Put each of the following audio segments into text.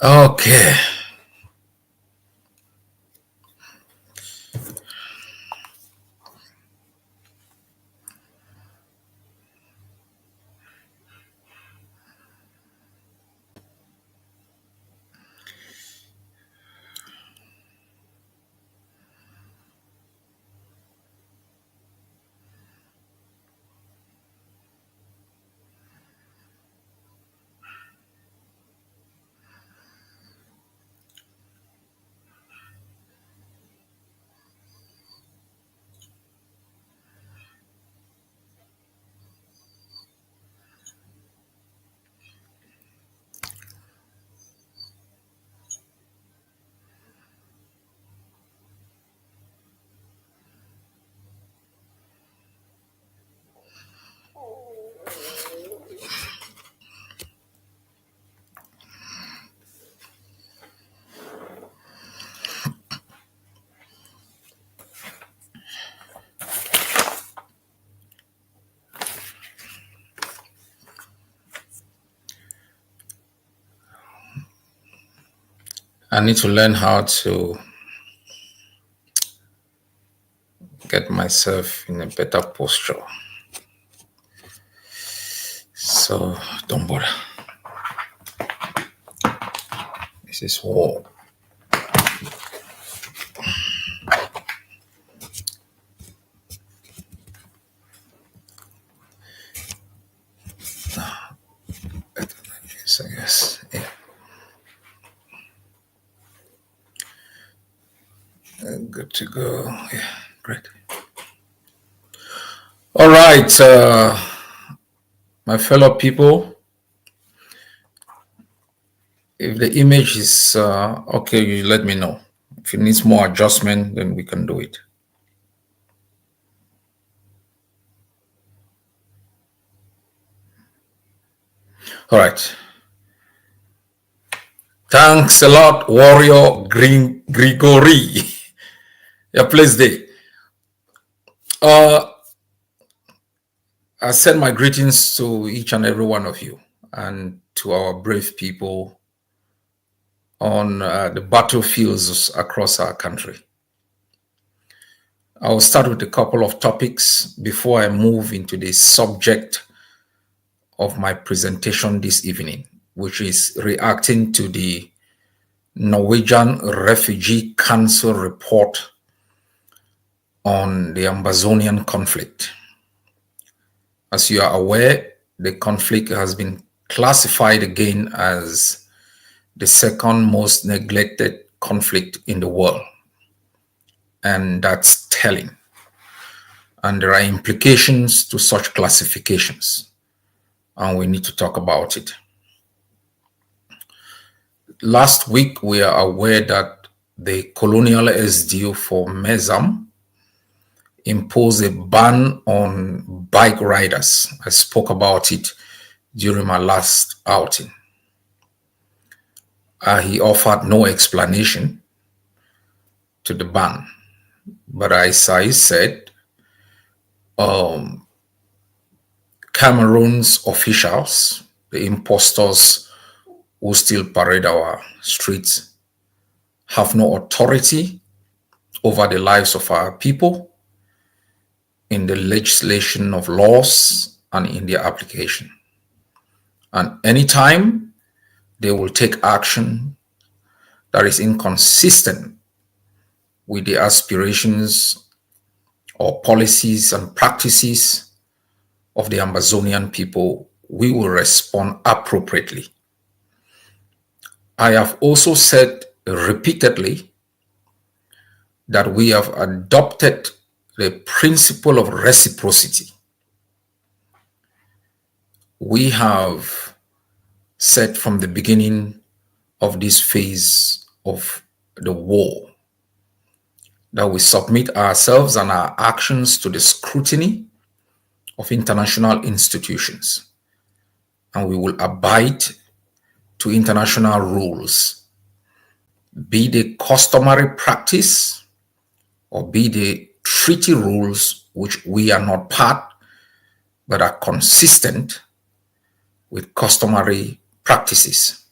Okay. I need to learn how to get myself in a better posture. So don't bother. This is war. Yes, I guess. Yeah. Good to go. Yeah, great. All right, my fellow people. If the image is okay, you let me know. If it needs more adjustment, then we can do it. All right. Thanks a lot, Warrior Grigori. Yeah, please day. I send my greetings to each and every one of you and to our brave people on the battlefields across our country. I will start with a couple of topics before I move into the subject of my presentation this evening, which is reacting to the Norwegian Refugee Council report on the Ambazonian conflict. As you are aware, the conflict has been classified again as the second most neglected conflict in the world. And that's telling. And there are implications to such classifications. And we need to talk about it. Last week, we are aware that the colonial SDU for Mezam imposed a ban on bike riders. I spoke about it during my last outing. He offered no explanation to the ban. But as I said, Cameroun's officials, the impostors who still parade our streets, have no authority over the lives of our people in the legislation of laws and in their application. And anytime they will take action that is inconsistent with the aspirations or policies and practices of the Ambazonian people, we will respond appropriately. I have also said repeatedly that we have adopted the principle of reciprocity. We have said from the beginning of this phase of the war that we submit ourselves and our actions to the scrutiny of international institutions, and we will abide to international rules, be the customary practice or be the treaty rules which we are not part but are consistent with customary practices.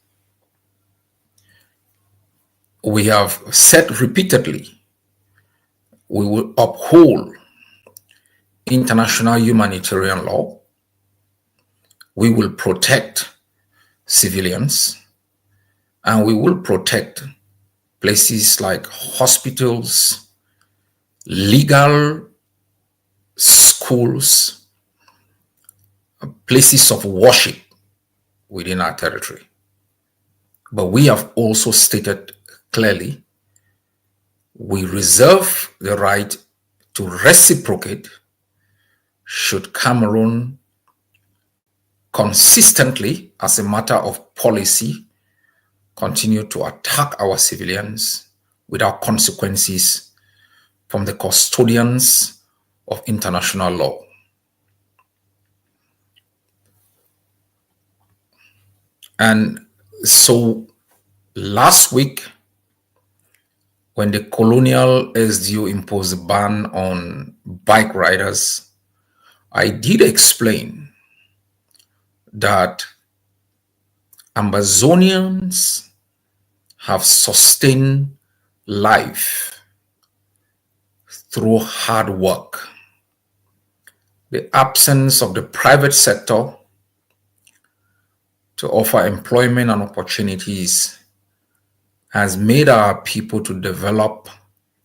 we have said repeatedly, we will uphold international humanitarian law. We will protect civilians, and we will protect places like hospitals, legal schools, places of worship within our territory. But we have also stated clearly, we reserve the right to reciprocate should Cameroon consistently, as a matter of policy, continue to attack our civilians without consequences from the custodians of international law. And so last week, when the colonial SDO imposed a ban on bike riders, I did explain that Ambazonians have sustained life through hard work. The absence of the private sector to offer employment and opportunities has made our people to develop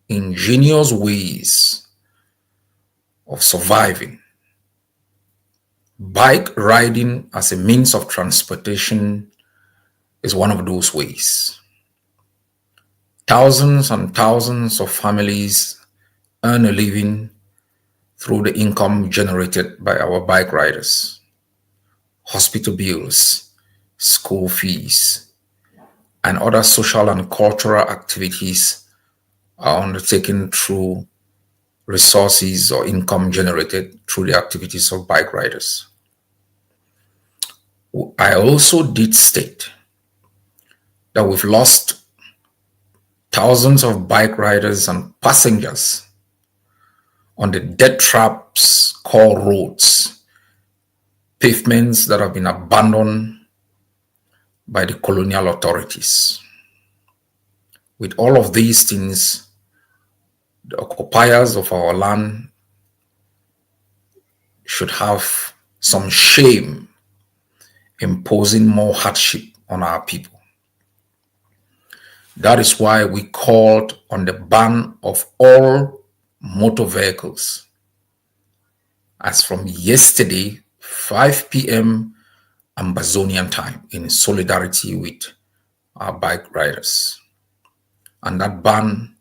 ingenious ways of surviving. Bike riding as a means of transportation is one of those ways. Thousands and thousands of families earn a living through the income generated by our bike riders. Hospital bills, school fees, and other social and cultural activities are undertaken through resources or income generated through the activities of bike riders. I also did state that we've lost thousands of bike riders and passengers on the death traps called roads, pavements that have been abandoned by the colonial authorities. With all of these things, the occupiers of our land should have some shame imposing more hardship on our people. That is why we called on the ban of all motor vehicles as from yesterday, 5 p.m. Ambazonian time, in solidarity with our bike riders. And that ban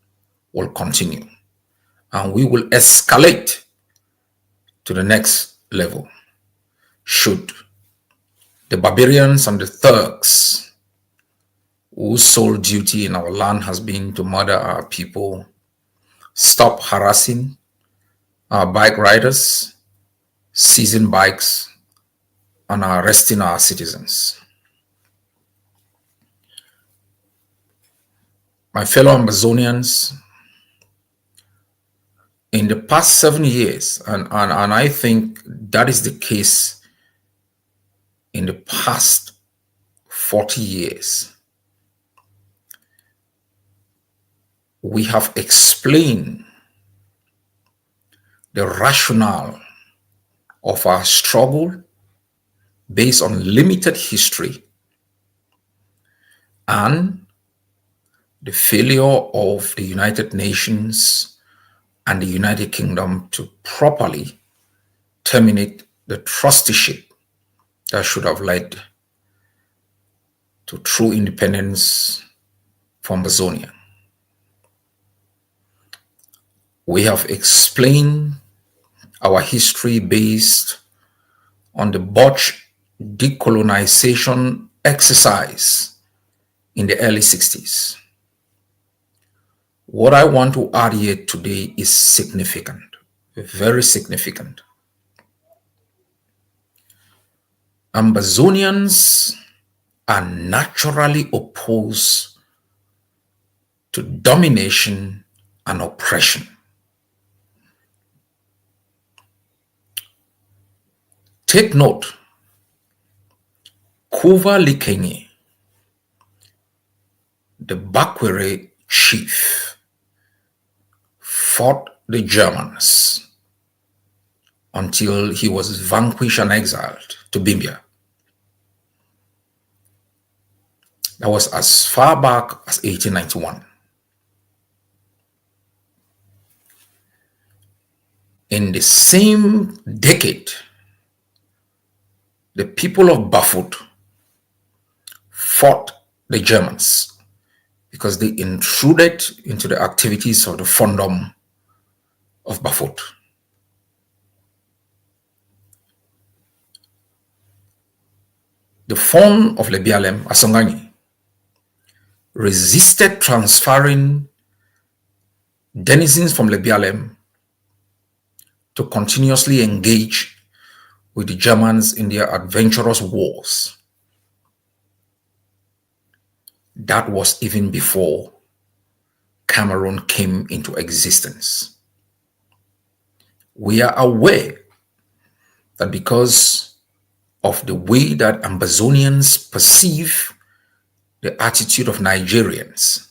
will continue. And we will escalate to the next level should the barbarians and the thugs whose sole duty in our land has been to murder our people stop harassing our bike riders, seizing bikes, and arresting our citizens. My fellow Ambazonians, in the past 7 years, and I think that is the case in the past 40 years, we have explained the rationale of our struggle based on limited history and the failure of the United Nations and the United Kingdom to properly terminate the trusteeship that should have led to true independence for Ambazonia. We have explained our history based on the Butch decolonization exercise in the early 60s. What I want to add here today is significant, very significant. Ambazonians are naturally opposed to domination and oppression. Take note, Kuva Likenye, the Bakwere chief fought the Germans until he was vanquished and exiled to Bimbia. That was as far back as 1891. In the same decade, the people of Bafut fought the Germans because they intruded into the activities of the Fondom of Bafut. The Fond of Lebialem, Asongani, resisted transferring denizens from Lebialem to continuously engage with the Germans in their adventurous wars. That was even before Cameroon came into existence. We are aware that because of the way that Ambazonians perceive the attitude of Nigerians,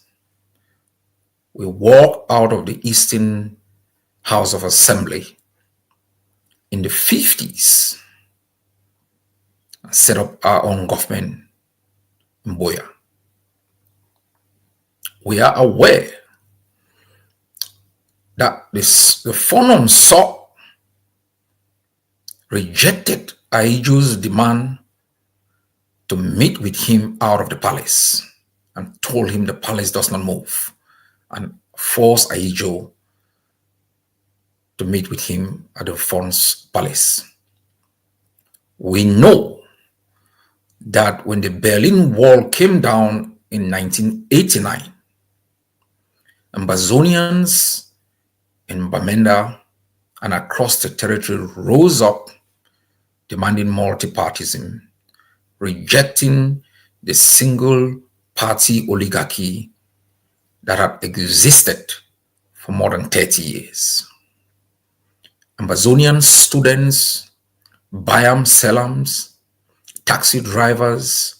we walked out of the Eastern House of Assembly in the 50s and set up our own government in Boya. We are aware that the Fonon saw rejected Aiju's demand to meet with him out of the palace and told him the palace does not move and forced Aiju to meet with him at the Fon's palace. We know that when the Berlin Wall came down in 1989, Ambazonians in Bamenda and across the territory rose up demanding multipartism, rejecting the single-party oligarchy that had existed for more than 30 years. Ambazonian students, Bayam Selams, taxi drivers,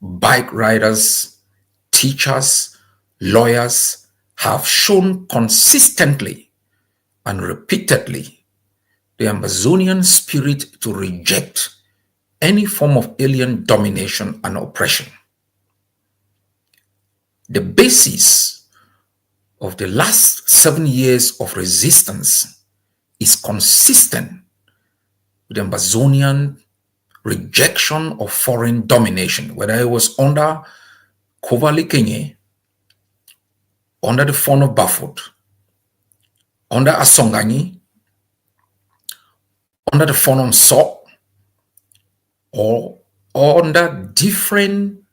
bike riders, teachers, lawyers have shown consistently and repeatedly the Ambazonian spirit to reject any form of alien domination and oppression. The basis of the last 7 years of resistance is consistent with the Ambazonian rejection of foreign domination, whether it was under Kovali Kenye, under the Fon of Bafut, under Asongani, under the Fon of So, or under different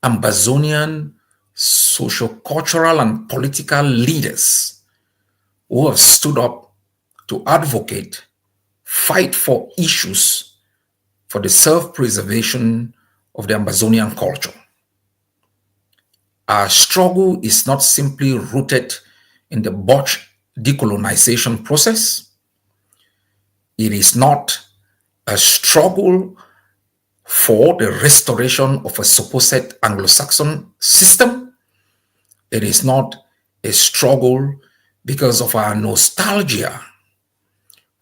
Ambazonian socio-cultural and political leaders who have stood up to advocate, fight for issues for the self-preservation of the Ambazonian culture. Our struggle is not simply rooted in the botched decolonization process. It is not a struggle for the restoration of a supposed Anglo-Saxon system. It is not a struggle because of our nostalgia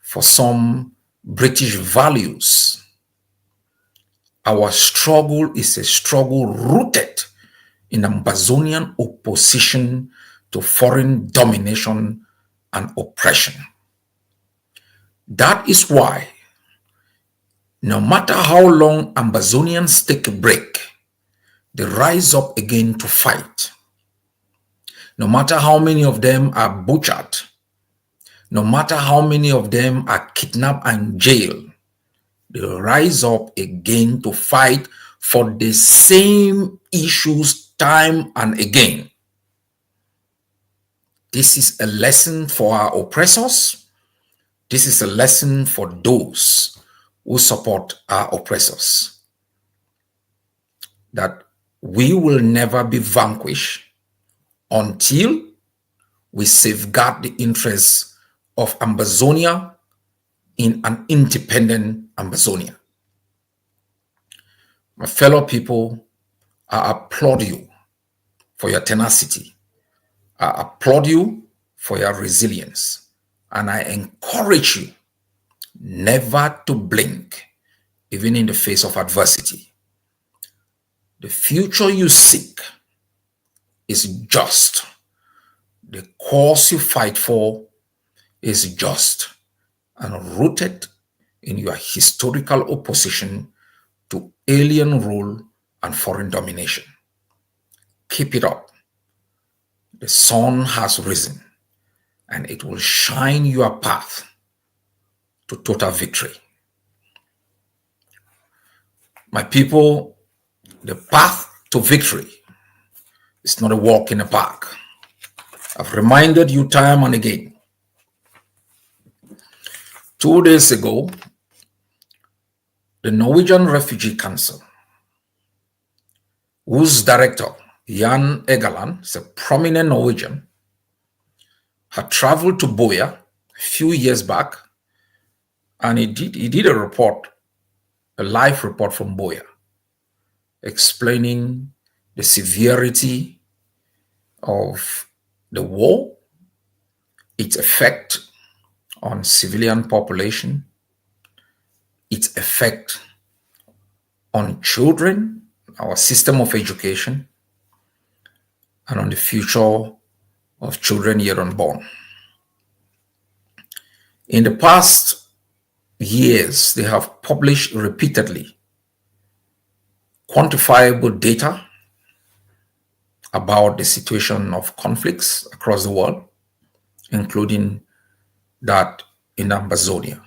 for some British values. Our struggle is a struggle rooted in Ambazonian opposition to foreign domination and oppression. That is why, no matter how long Ambazonians take a break, they rise up again to fight. No matter how many of them are butchered, no matter how many of them are kidnapped and jailed, they rise up again to fight for the same issues time and again. This is a lesson for our oppressors. This is a lesson for those who support our oppressors. That we will never be vanquished until we safeguard the interests of Ambazonia in an independent Ambazonia. My fellow people, I applaud you for your tenacity, I applaud you for your resilience, and I encourage you never to blink, even in the face of adversity. The future you seek is just. The cause you fight for is just and rooted in your historical opposition to alien rule and foreign domination. Keep it up. The sun has risen, and it will shine your path to total victory. My people, the path to victory is not a walk in the park. I've reminded you time and again. 2 days ago, the Norwegian Refugee Council, whose director, Jan Egeland, is a prominent Norwegian, had traveled to Boya a few years back, and he did a report, a live report from Boya, explaining the severity of the war, its effect on civilian population, its effect on children, our system of education, and on the future of children yet unborn. In the past years, they have published repeatedly quantifiable data about the situation of conflicts across the world, including that in Ambazonia.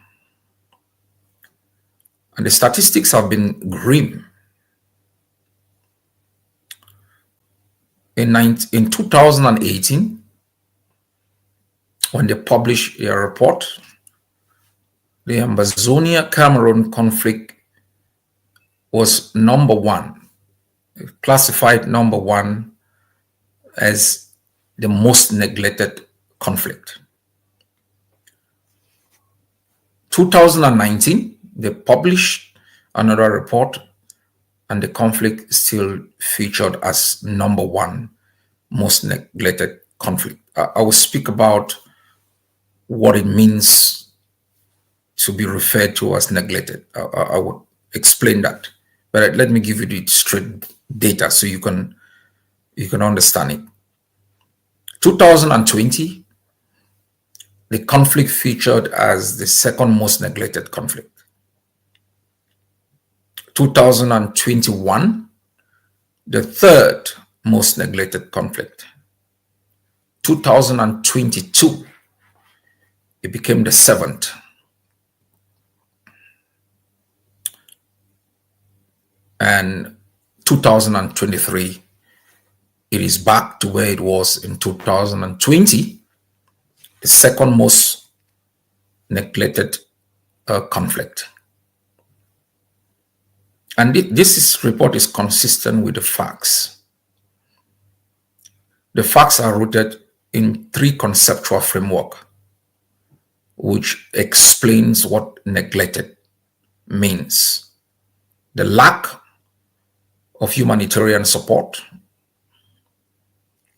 And the statistics have been grim. In 2018, when they published a report, the Ambazonia Cameroon conflict was #1, classified #1 as the most neglected conflict. 2019, they published another report, and the conflict still featured as #1 most neglected conflict. I will speak about what it means to be referred to as neglected. I will explain that, but let me give you the straight data so you can understand it. 2020, the conflict featured as the second most neglected conflict. 2021, the third most neglected conflict. 2022, it became the seventh. And 2023, it is back to where it was in 2020, the second most neglected conflict. And this report is consistent with the facts. The facts are rooted in 3 conceptual framework, which explains what neglected means. The lack of humanitarian support,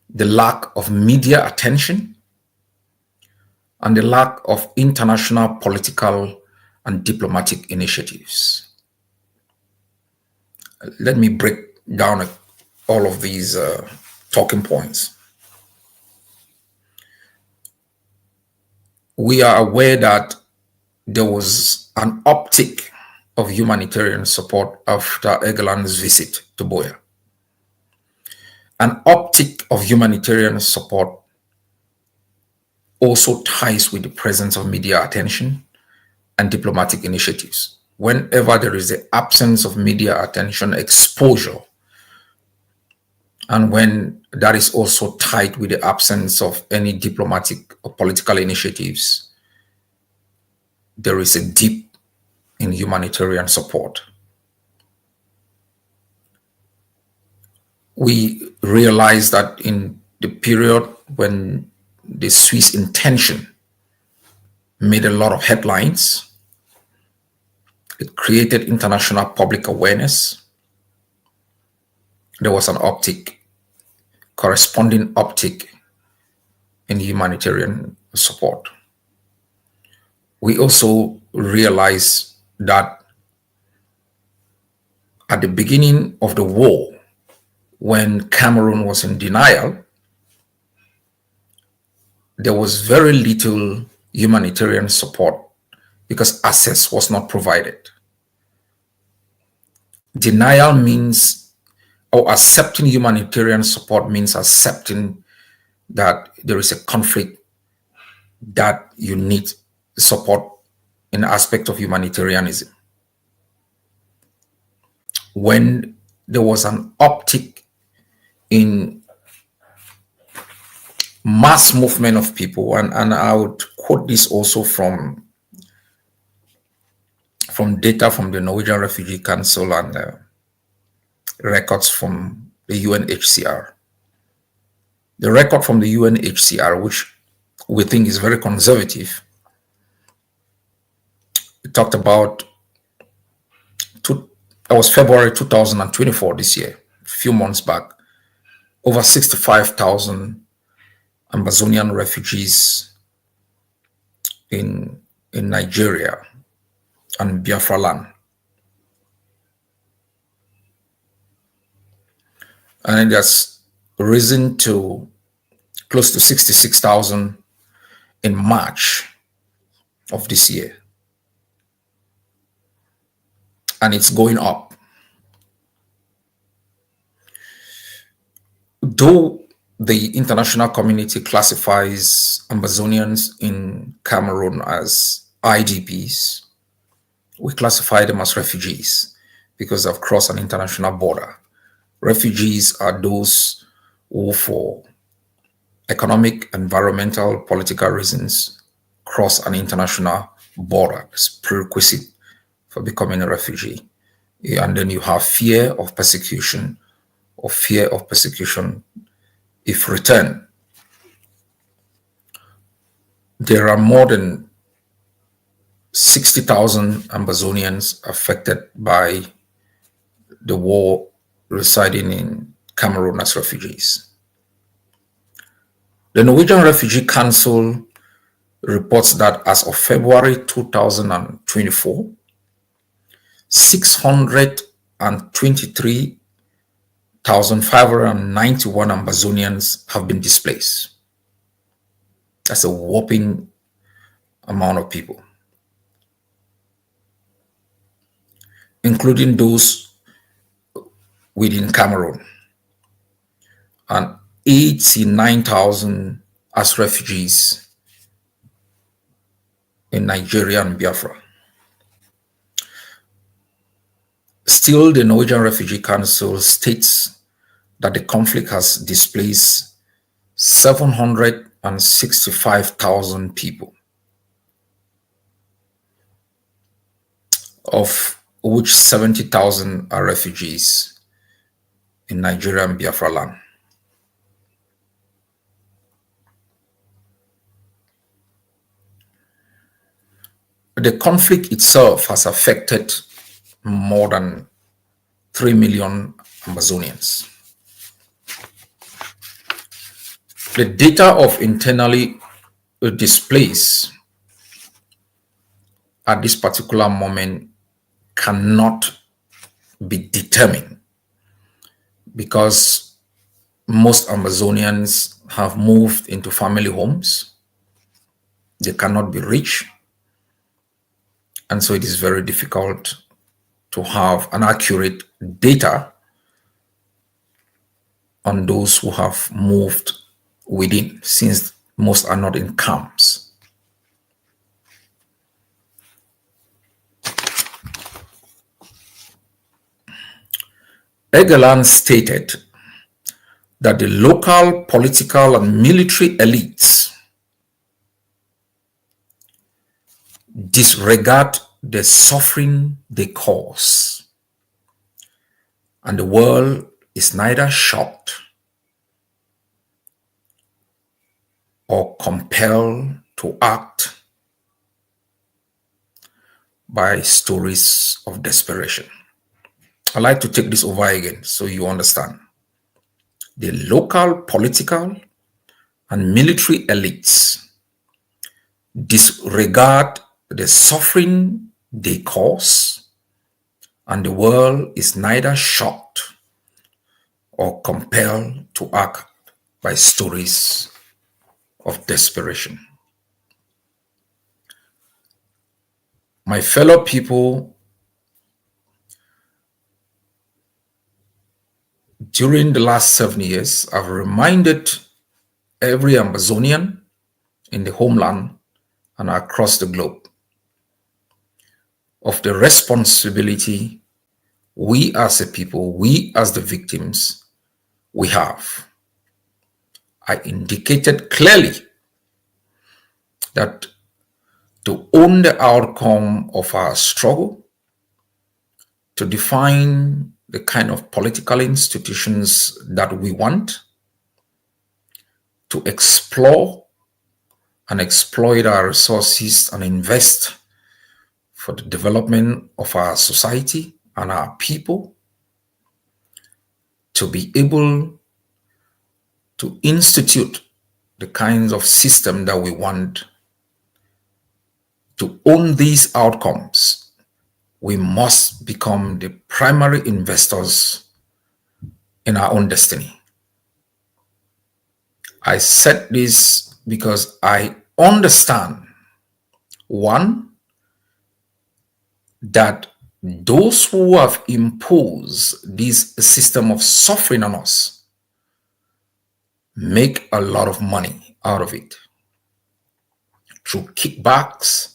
the lack of media attention, and the lack of international political and diplomatic initiatives. Let me break down all of these talking points. We are aware that there was an uptick of humanitarian support after Egeland's visit to Boya. An uptick of humanitarian support also ties with the presence of media attention and diplomatic initiatives. Whenever there is the absence of media attention, exposure, and when that is also tied with the absence of any diplomatic or political initiatives, there is a dip in humanitarian support. We realize that in the period when the Swiss intention made a lot of headlines, it created international public awareness. There was an uptick, corresponding uptick in humanitarian support. We also realize that at the beginning of the war, when Cameroon was in denial, there was very little humanitarian support because access was not provided. Denial means, or accepting humanitarian support means accepting that there is a conflict that you need support in the aspect of humanitarianism. When there was an uptick in mass movement of people, and I would quote this also from data from the Norwegian Refugee Council and records from the UNHCR. The record from the UNHCR, which we think is very conservative, it talked about, that was February 2024, this year, a few months back, over 65,000 Ambazonian refugees in Nigeria and Biafra land. And it has risen to close to 66,000 in March of this year. And it's going up. Though the international community classifies Ambazonians in Cameroon as IDPs, we classify them as refugees because they've crossed an international border. Refugees are those who, for economic, environmental, political reasons, cross an international border. It's prerequisite for becoming a refugee. And then you have fear of persecution, or fear of persecution if returned. There are more than 60,000 Ambazonians affected by the war residing in Cameroon as refugees. The Norwegian Refugee Council reports that as of February 2024, 623,591 Ambazonians have been displaced. That's a whopping amount of people, including those within Cameroon, and 89,000 as refugees in Nigeria and Biafra. Still, the Norwegian Refugee Council states that the conflict has displaced 765,000 people, of which 70,000 are refugees in Nigeria and Biafra land. The conflict itself has affected more than 3 million Ambazonians. The data of internally displaced at this particular moment cannot be determined because most Ambazonians have moved into family homes. They cannot be reached. And so it is very difficult to have an accurate data on those who have moved within, since most are not in camps. Egeland stated that the local political and military elites disregard the suffering they cause, and the world is neither shocked or compelled to act by stories of desperation. I'd like to take this over again so you understand. The local political and military elites disregard the suffering they cause, and the world is neither shocked or compelled to act by stories of desperation. My fellow people, during the last 7 years, I've reminded every Ambazonian in the homeland and across the globe of the responsibility we as a people, we as the victims, we have. I indicated clearly that to own the outcome of our struggle, to define the kind of political institutions that we want, to explore and exploit our resources and invest for the development of our society and our people, to be able to institute the kinds of system that we want. To own these outcomes, we must become the primary investors in our own destiny. I said this because I understand, one, that those who have imposed this system of suffering on us make a lot of money out of it. Through kickbacks,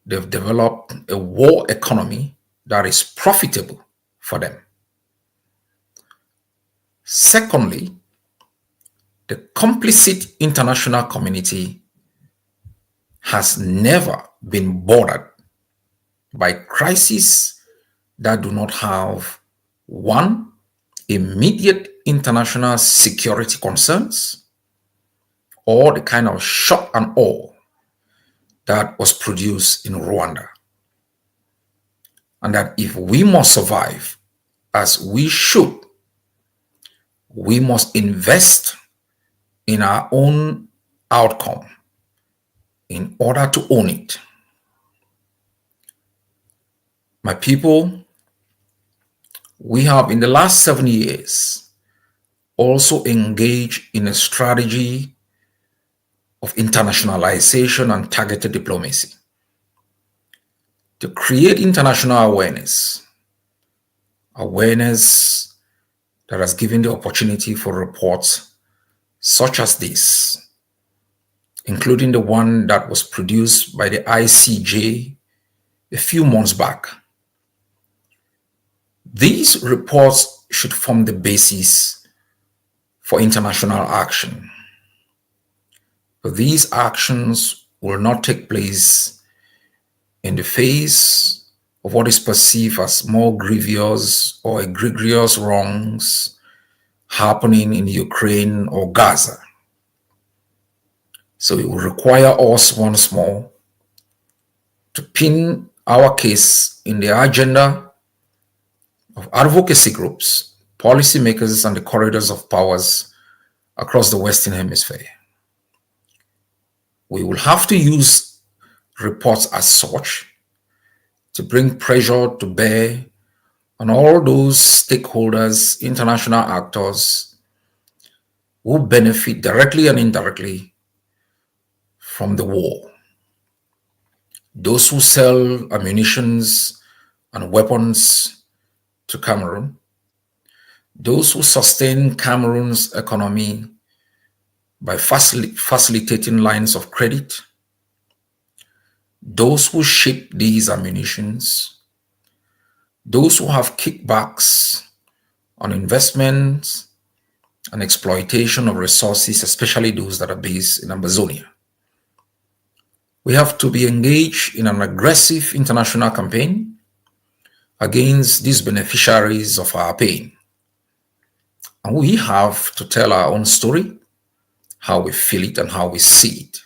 they've developed a war economy that is profitable for them. Secondly, the complicit international community has never been bothered by crises that do not have, one, immediate international security concerns, or the kind of shock and awe that was produced in Rwanda. And that if we must survive, as we should, we must invest in our own outcome in order to own it. My people, we have in the last 7 years also engaged in a strategy of internationalization and targeted diplomacy to create international awareness that has given the opportunity for reports such as this, including the one that was produced by the ICJ a few months back. These reports should form the basis for international action. But these actions will not take place in the face of what is perceived as more grievous or egregious wrongs happening in Ukraine or Gaza. So it will require us once more to pin our case in the agenda of advocacy groups, policymakers, and the corridors of powers across the Western Hemisphere. We will have to use reports as such to bring pressure to bear on all those stakeholders, international actors who benefit directly and indirectly from the war. Those who sell ammunitions and weapons to Cameroon, those who sustain Cameroon's economy by facilitating lines of credit, those who ship these ammunitions, those who have kickbacks on investments and exploitation of resources, especially those that are based in Ambazonia. We have to be engaged in an aggressive international campaign against these beneficiaries of our pain. And we have to tell our own story, how we feel it and how we see it.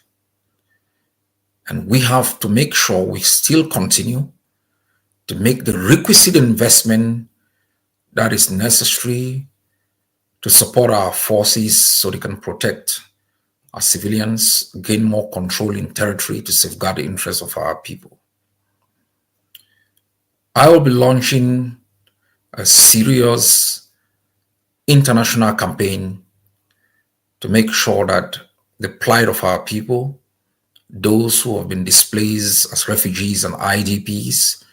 And we have to make sure we still continue to make the requisite investment that is necessary to support our forces so they can protect as civilians gain more control in territory to safeguard the interests of our people. I will be launching a serious international campaign to make sure that the plight of our people, those who have been displaced as refugees and IDPs,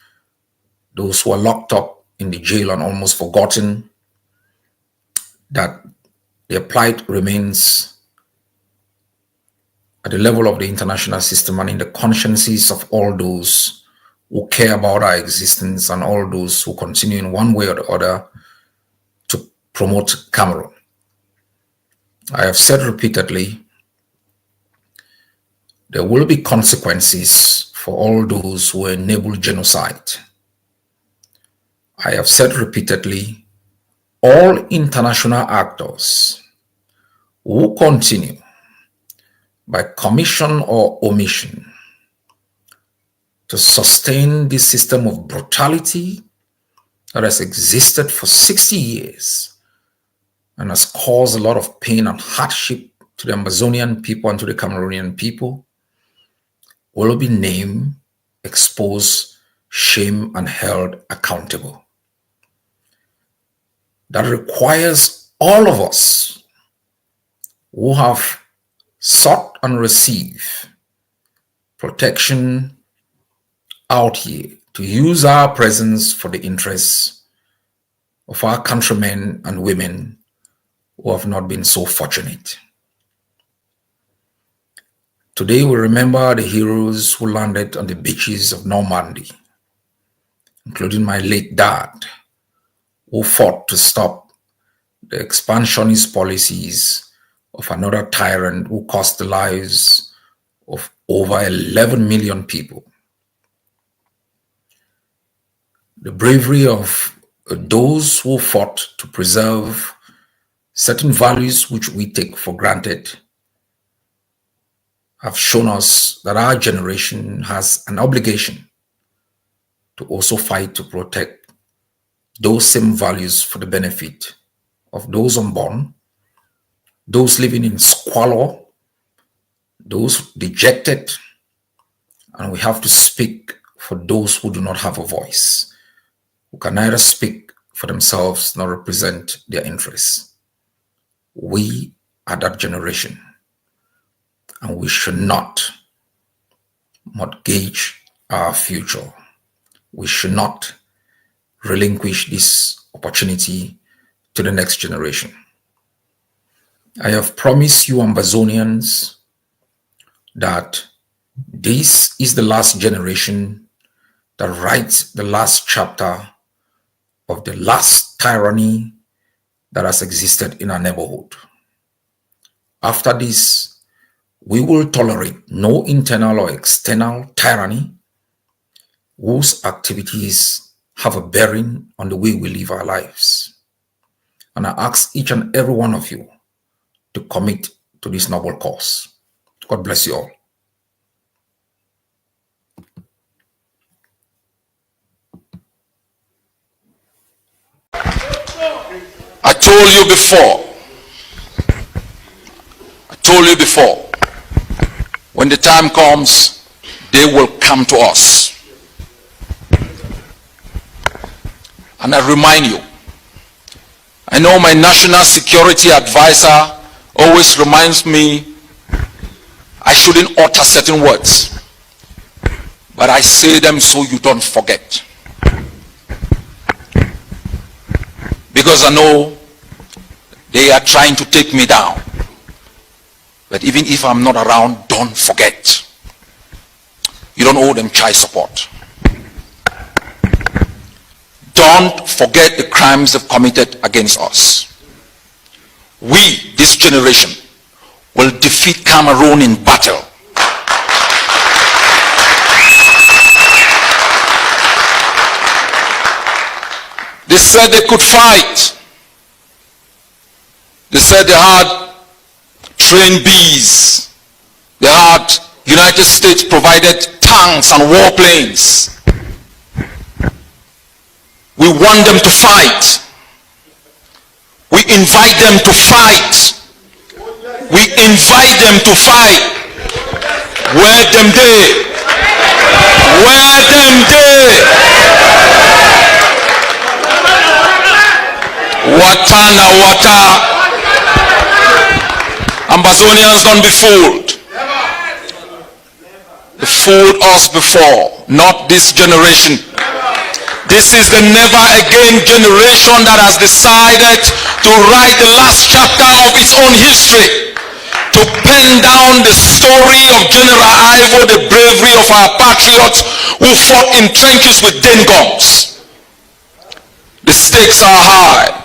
those who are locked up in the jail and almost forgotten, that their plight remains at the level of the international system and in the consciences of all those who care about our existence and all those who continue in one way or the other to promote Cameroon. I have said repeatedly, there will be consequences for all those who enable genocide. I have said repeatedly, all international actors who continue by commission or omission to sustain this system of brutality that has existed for 60 years and has caused a lot of pain and hardship to the Ambazonian people and to the Cameroonian people will be named, exposed, shamed, and held accountable. That requires all of us who have sought and received protection out here to use our presence for the interests of our countrymen and women who have not been so fortunate. Today we remember the heroes who landed on the beaches of Normandy, including my late dad, who fought to stop the expansionist policies of another tyrant who cost the lives of over 11 million people. The bravery of those who fought to preserve certain values which we take for granted have shown us that our generation has an obligation to also fight to protect those same values for the benefit of those unborn, those living in squalor, those dejected, and we have to speak for those who do not have a voice, who can neither speak for themselves nor represent their interests. We are that generation, and we should not mortgage our future. We should not relinquish this opportunity to the next generation. I have promised you Ambazonians that this is the last generation that writes the last chapter of the last tyranny that has existed in our neighborhood. After this, we will tolerate no internal or external tyranny whose activities have a bearing on the way we live our lives. And I ask each and every one of you to commit to this noble cause. God bless you all. I told you before, when the time comes, they will come to us. And I remind you, I know my national security advisor always reminds me I shouldn't utter certain words, but I say them so you don't forget. Because I know they are trying to take me down. But even if I'm not around, don't forget. You don't owe them child support. Don't forget the crimes they've committed against us. We, this generation, will defeat Cameroon in battle. They said they could fight. They said they had trained bees. They had United States provided tanks and warplanes. We want them to fight. We invite them to fight. We invite them to fight. Where them day? Where them day? Water na water. Ambazonians, don't be fooled. They fooled us before, not this generation. This is the never again generation that has decided to write the last chapter of its own history, to pen down the story of General Ivo, the bravery of our patriots who fought in trenches with den guns. The stakes are high.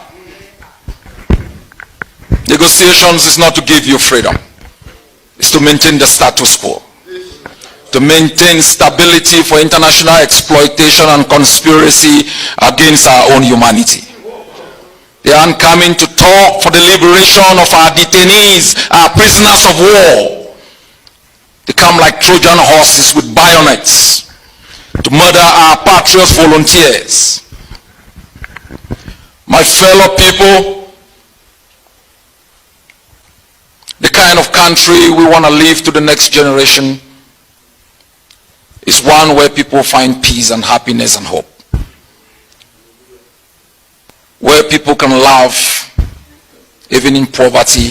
Negotiations is not to give you freedom. It's to maintain the status quo, to maintain stability for international exploitation and conspiracy against our own humanity. They aren't coming to talk for the liberation of our detainees, our prisoners of war. They come like Trojan horses with bayonets to murder our patriots volunteers. My fellow people, the kind of country we want to leave to the next generation is one where people find peace and happiness and hope. Where people can laugh even in poverty.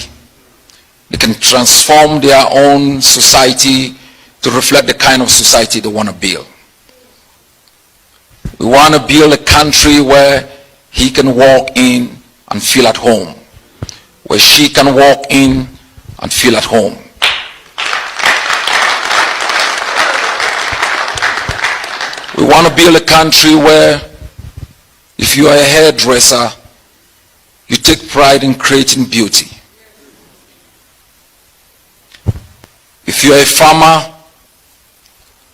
They can transform their own society to reflect the kind of society they want to build. We want to build a country where he can walk in and feel at home, where she can walk in and feel at home. We want to build a country where if you are a hairdresser, you take pride in creating beauty. If you are a farmer,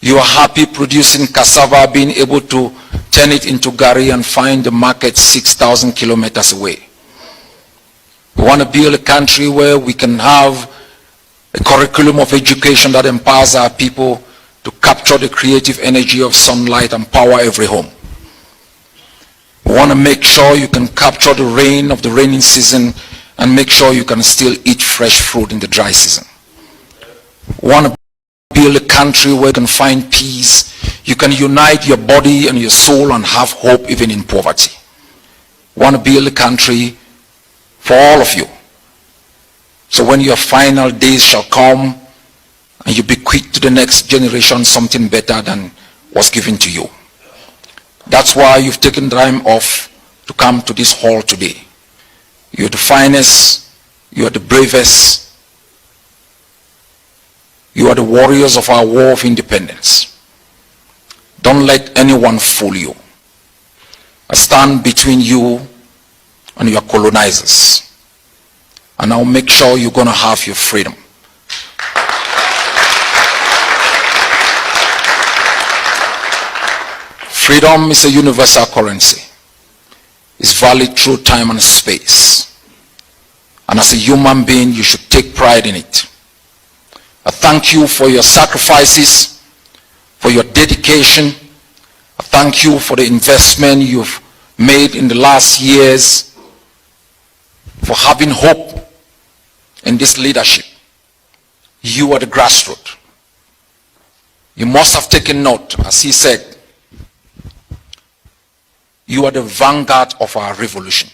you are happy producing cassava, being able to turn it into gari and find the market 6,000 kilometers away. We want to build a country where we can have a curriculum of education that empowers our people to capture the creative energy of sunlight and power every home. We want to make sure you can capture the rain of the raining season and make sure you can still eat fresh fruit in the dry season. We want to build a country where you can find peace. You can unite your body and your soul and have hope even in poverty. We want to build a country for all of you. So when your final days shall come and you bequeath to the next generation something better than was given to you. That's why you've taken time off to come to this hall today. You're the finest, you are the bravest, you are the warriors of our war of independence. Don't let anyone fool you. I stand between you and your colonizers. And I'll make sure you're going to have your freedom. Freedom is a universal currency. It's valid through time and space. And as a human being, you should take pride in it. I thank you for your sacrifices, for your dedication. I thank you for the investment you've made in the last years, for having hope in this leadership. You are the grassroots. You must have taken note, as he said, you are the vanguard of our revolution.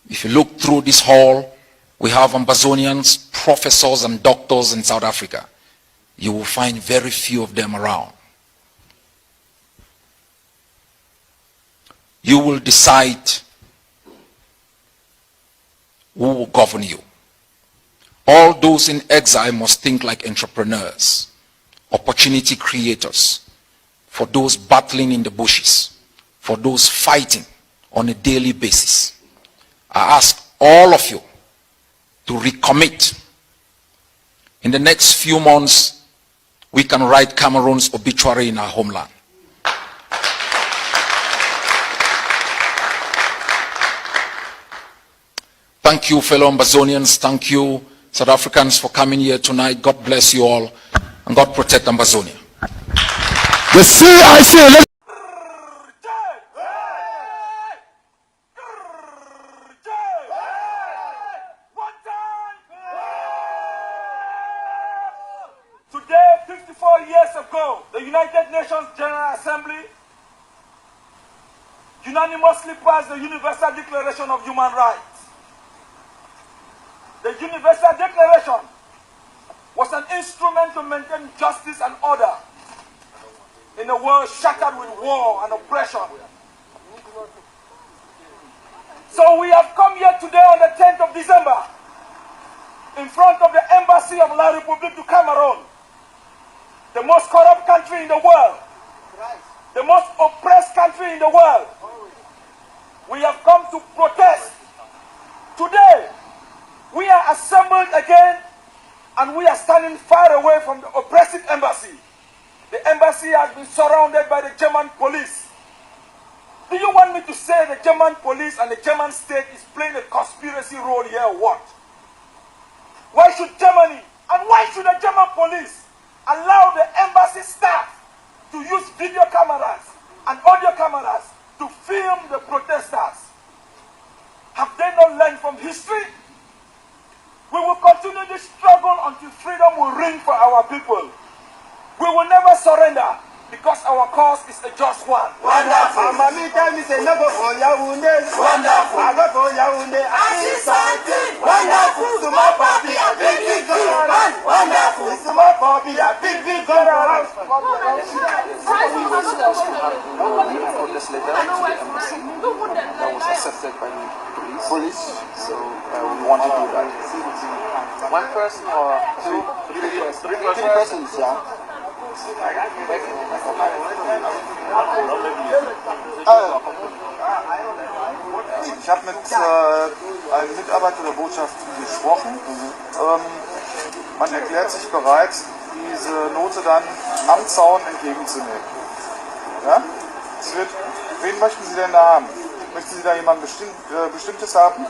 If you look through this hall, we have Ambazonians, professors and doctors in South Africa. You will find very few of them around. You will decide who will govern you. All those in exile must think like entrepreneurs, opportunity creators, for those battling in the bushes, for those fighting on a daily basis. I ask all of you to recommit. In the next few months, we can write Cameroun's obituary in our homeland. Thank you, fellow Ambazonians. Thank you, South Africans, for coming here tonight. God bless you all, and God protect Ambazonia. The CIC. 74 years ago, the United Nations General Assembly unanimously passed the Universal Declaration of Human Rights. The Universal Declaration was an instrument to maintain justice and order in a world shattered with war and oppression. So we have come here today on the 10th of December in front of the Embassy of La République du Cameroon, the most corrupt country in the world, the most oppressed country in the world. We have come to protest. Today, we are assembled again and we are standing far away from the oppressive embassy. The embassy has been surrounded by the German police. Do you want me to say the German police and the German state is playing a conspiracy role here or what? Why should Germany and why should the German police allow the embassy staff to use video cameras and audio cameras to film the protesters? Have they not learned from history? We will continue this struggle until freedom will reign for our people. We will never surrender because our cause is a just one. Wonderful. Wonderful. Wonderful. Small puppy, a big big girl. Wonderful. Small puppy, a big big girl. This letter to the embassy that was accepted by the police. So we want to do that. One person or three persons, yeah. Ich habe mit einem Mitarbeiter der Botschaft gesprochen. Man erklärt sich bereit, diese Note dann am Zaun entgegenzunehmen. Ja? Wen möchten Sie denn da haben? Möchten Sie da jemand Bestimmtes haben?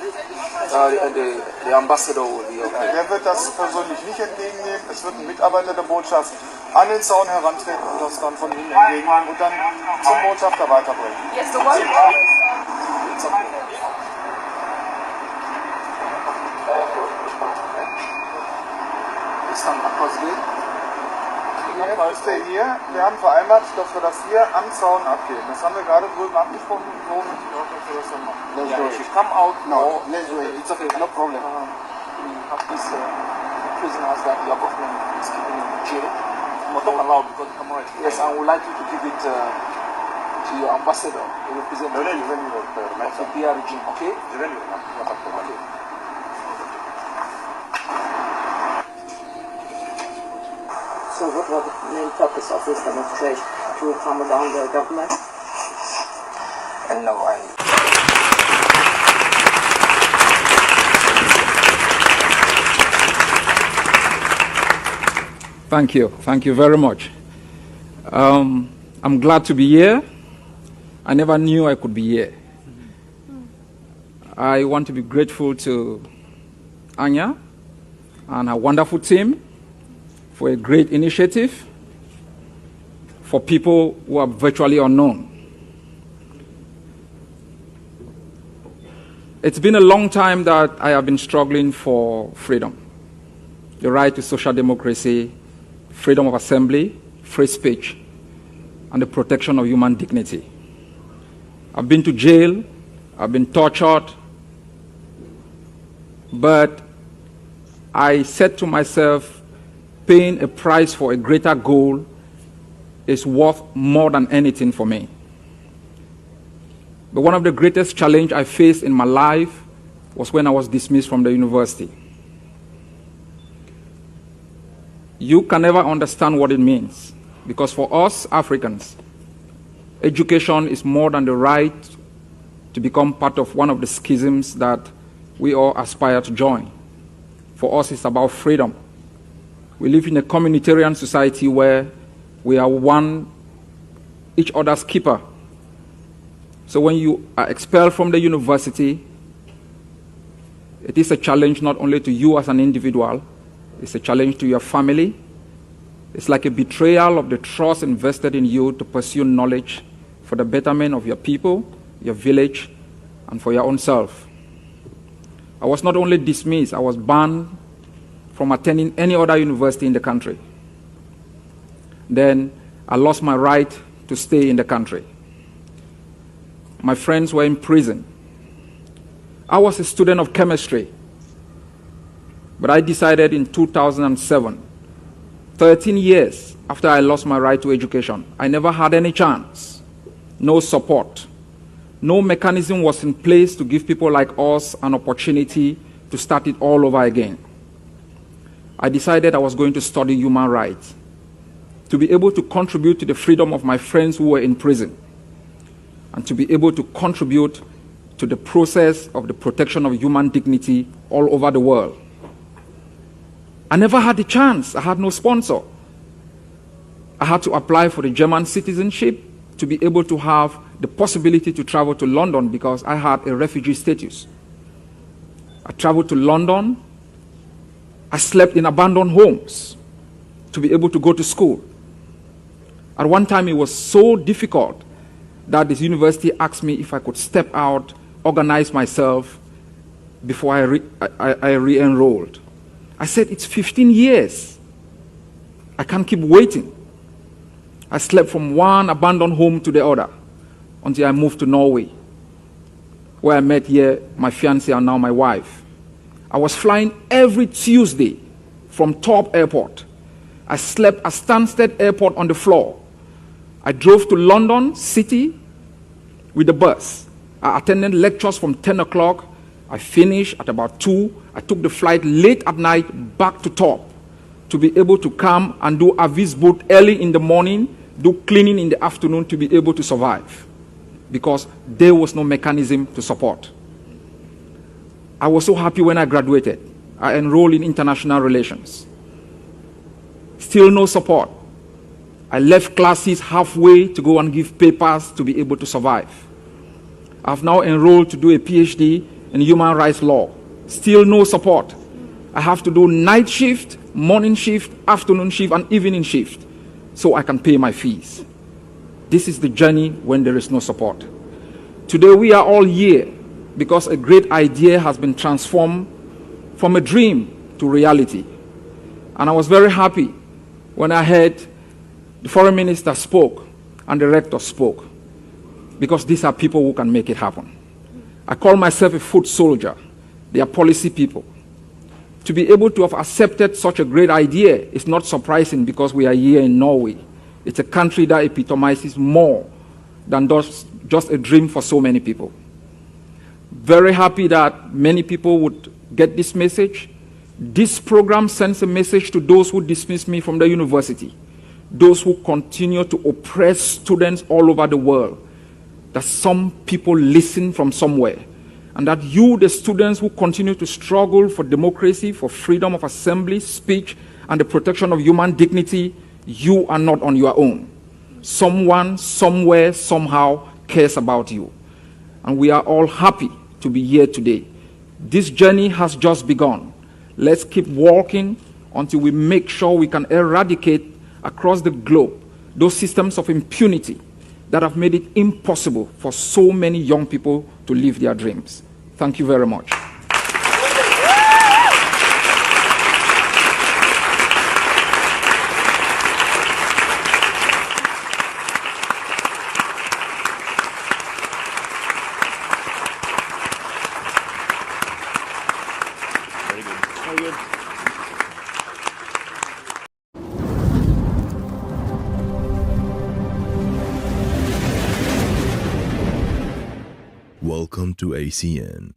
Der Ambassador. Der wird das persönlich nicht entgegennehmen. Es wird ein Mitarbeiter der Botschaft an den Zaun herantreten und das dann von Ihnen entgegennehmen und dann zum Botschafter weiterbringen. Yes, the one. Ist dann abgehen? Ist der hier? Wir haben vereinbart, dass wir das hier am Zaun abgeben. Das haben wir gerade drüben abgesprochen, so mit in Ordnung für das dann machen. Let's do it. Come out. No, let's do it. It's okay, no problem. We have these prisoners that your government is keeping in jail. Not allowed because the camera is. Yes, I would like you to give it to your ambassador, the representative of the PR regime. Okay? Okay. So what was the main purpose of this demonstration? To calm down the government? And no, Thank you very much. I'm glad to be here. I never knew I could be here. I want to be grateful to Anya and her wonderful team for a great initiative for people who are virtually unknown. It's been a long time that I have been struggling for freedom, the right to social democracy, freedom of assembly, free speech, and the protection of human dignity. I've been to jail, I've been tortured, but I said to myself, paying a price for a greater goal is worth more than anything for me. But one of the greatest challenges I faced in my life was when I was dismissed from the university. You can never understand what it means, because for us Africans, education is more than the right to become part of one of the schisms that we all aspire to join. For us, it's about freedom. We live in a communitarian society where we are each other's keeper. So when you are expelled from the university, it is a challenge not only to you as an individual, it's a challenge to your family. It's like a betrayal of the trust invested in you to pursue knowledge for the betterment of your people, your village, and for your own self. I was not only dismissed, I was banned from attending any other university in the country. then I lost my right to stay in the country. My friends were in prison. I was a student of chemistry, but I decided in 2007, 13 years after I lost my right to education, I never had any chance, no support. No mechanism was in place to give people like us an opportunity to start it all over again. I decided I was going to study human rights, to be able to contribute to the freedom of my friends who were in prison, and to be able to contribute to the process of the protection of human dignity all over the world. I never had the chance. I had no sponsor. I had to apply for the German citizenship to be able to have the possibility to travel to London because I had a refugee status. I traveled to London. I slept in abandoned homes to be able to go to school. At one time, it was so difficult that this university asked me if I could step out, organize myself before I re-enrolled. I said, it's 15 years. I can't keep waiting. I slept from one abandoned home to the other until I moved to Norway, where I met here my fiancée and now my wife. I was flying every Tuesday from Torp Airport. I slept at Stansted Airport on the floor. I drove to London City with the bus. I attended lectures from 10 o'clock. I finished at about 2. I took the flight late at night back to Torp to be able to come and do Avis boot early in the morning, do cleaning in the afternoon to be able to survive, because there was no mechanism to support. I was so happy when I graduated. I enrolled in international relations. Still no support. I left classes halfway to go and give papers to be able to survive. I've now enrolled to do a PhD in human rights law. Still no support. I have to do night shift, morning shift, afternoon shift, and evening shift so I can pay my fees. This is the journey when there is no support. Today we are all here because a great idea has been transformed from a dream to reality. And I was very happy when I heard the foreign minister spoke and the rector spoke, because these are people who can make it happen. I call myself a foot soldier. They are policy people. To be able to have accepted such a great idea is not surprising because we are here in Norway. It's a country that epitomizes more than just a dream for so many people. Very happy that many people would get this message. This program sends a message to those who dismiss me from the university, those who continue to oppress students all over the world, that some people listen from somewhere, and that you, the students who continue to struggle for democracy, for freedom of assembly, speech, and the protection of human dignity, you are not on your own. Someone, somewhere, somehow cares about you. And we are all happy to be here today. This journey has just begun. Let's keep walking until we make sure we can eradicate across the globe those systems of impunity that have made it impossible for so many young people to live their dreams. Thank you very much. Welcome to ACN.